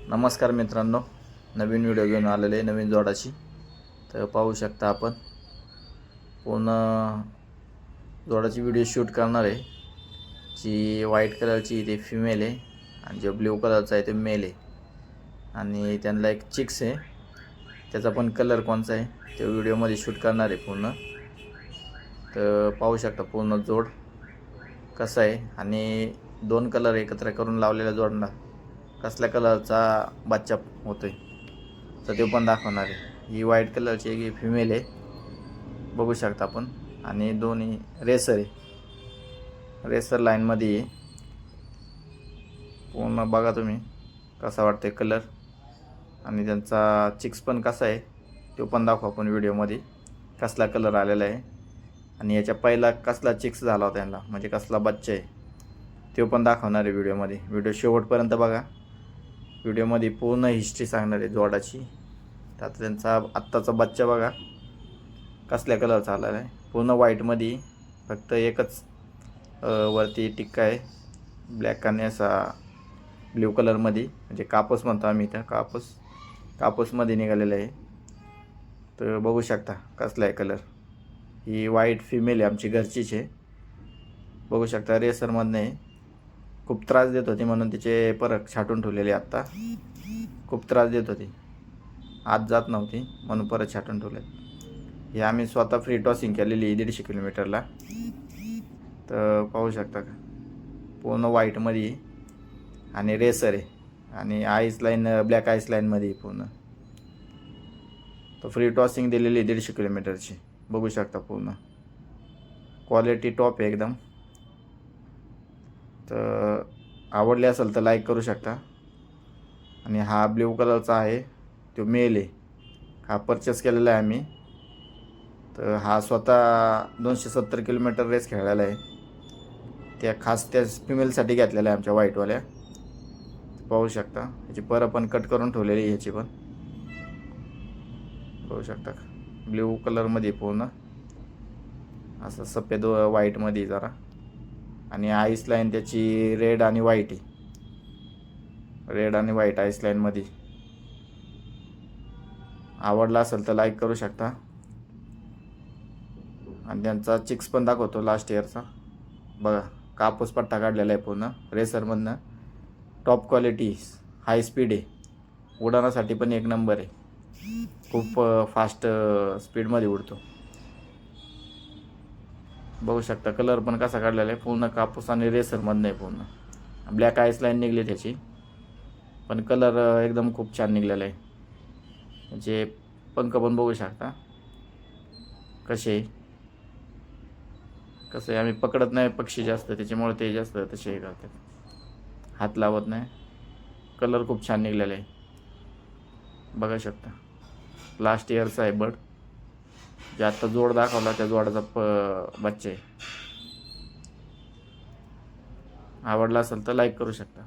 नमस्कार मित्रांनो, नवीन व्हिडिओ घेऊन आलेले आहे नवीन जोडाची. तर पाहू शकता आपण पूर्ण जोडाची व्हिडिओ शूट करणार आहे. जी व्हाईट कलरची ते फिमेल आहे आणि जो ब्ल्यू कलरचा आहे ते मेल आहे. आणि त्यांना एक चिक्स आहे, त्याचा पण कलर कोणचा आहे ते व्हिडिओमध्ये शूट करणार आहे पूर्ण. तर पाहू शकता पूर्ण जोड कसा आहे आणि दोन कलर एकत्र करून लावलेल्या जोडणं कसल्या कलरचा बच्चा होतोय तर ते पण दाखवणार आहे. ही व्हाईट कलरची एक फिमेल आहे, बघू शकता आपण. आणि दोन्ही रेसर आहे, रेसर लाईनमध्ये आहे पूर्ण. बघा तुम्ही कसा वाटतोय कलर आणि त्यांचा चिक्स पण कसा आहे तो पण दाखवू आपण व्हिडिओमध्ये, कसला कलर आलेला आहे आणि याच्या पहिला कसला चिक्स झाला होता त्यांना, म्हणजे कसला बच्चा आहे तो पण दाखवणार आहे व्हिडिओमध्ये. व्हिडिओ शेवटपर्यंत बघा, व्हिडिओमध्ये पूर्ण हिस्ट्री सांगणार आहे जोडाची. तर आता त्यांचा आत्ताचा बच्चा बघा कसल्या कलरचा आलेला आहे, पूर्ण व्हाईटमध्ये. फक्त एकच वरती टिक्का आहे ब्लॅक आणि असा ब्ल्यू कलरमध्ये, म्हणजे कापूस म्हणतो आम्ही इथं, कापूसमध्ये निघालेलं आहे. तर बघू शकता कसला आहे कलर. ही व्हाईट फिमेल आहे, आमची घरचीच आहे. बघू शकता रेसरमधनं आहे. खूप त्रास देत होती म्हणून तिचे परत छाटून ठेवलेले. आत्ता खूप त्रास देत होती, आत जात नव्हती म्हणून परत छाटून ठेवले. हे आम्ही स्वतः फ्री टॉसिंग केलेली 150 किलोमीटरला. तर पाहू शकता का पूर्ण व्हाईटमध्ये आणि रेसर आहे आणि आईस लाईन ब्लॅक आईस लाईनमध्ये पूर्ण. तर फ्री टॉसिंग दिलेली 150 किलोमीटरची. बघू शकता पूर्ण क्वालिटी टॉप आहे एकदम. तर आवडले असेल तर लाईक करू शकता. आणि हा ब्ल्यू कलरचा आहे तो मेल आहे, हा परचेस केलेला आहे आम्ही. तर हा स्वतः 270 किलोमीटर रेस खेळलेला आहे, त्या खास त्या फिमेलसाठी घेतलेला आहे आमच्या व्हाईटवाल्या. पाहू शकता याची पर पण कट करून ठेवलेली आहे, ह्याची पण पाहू शकता. ब्ल्यू कलरमध्ये पूर्ण असं सफेद व्हाईटमध्ये जरा, आणि आईस लाईन त्याची रेड आणि व्हाईट आहे, रेड आणि व्हाईट आईस लाईनमध्ये. आवडला असेल तर लाईक करू शकता. आणि त्यांचा चिक्स पण दाखवतो लास्ट इयरचा. बघा कापूस पट्टा काढलेला आहे पूर्ण रेसरमधनं. टॉप क्वालिटी, हाय स्पीड आहे, उडाणासाठी पण एक नंबर आहे. खूप फास्ट स्पीडमध्ये उडतो. बघू शकता कलर पण कसा काढलेला आहे, पूर्ण कापूस आणि रेसरमधनं आहे पूर्ण. ब्लॅक आईस लाईन निघली त्याची, पण कलर एकदम खूप छान निघलेला आहे. म्हणजे पंख पण बघू शकता कसे. कसं आहे आम्ही पकडत नाही पक्षी जास्त, त्याच्यामुळे ते जास्त तसे हे करतात, हात लावत नाही. कलर खूप छान निघलेला आहे, बघू शकता. लास्ट इयरचा आहे बर्ड, जे आत्ता जोड दाखवला त्या जोडाचा बच्चा आहे. आवडला असेल तर लाईक करू शकता.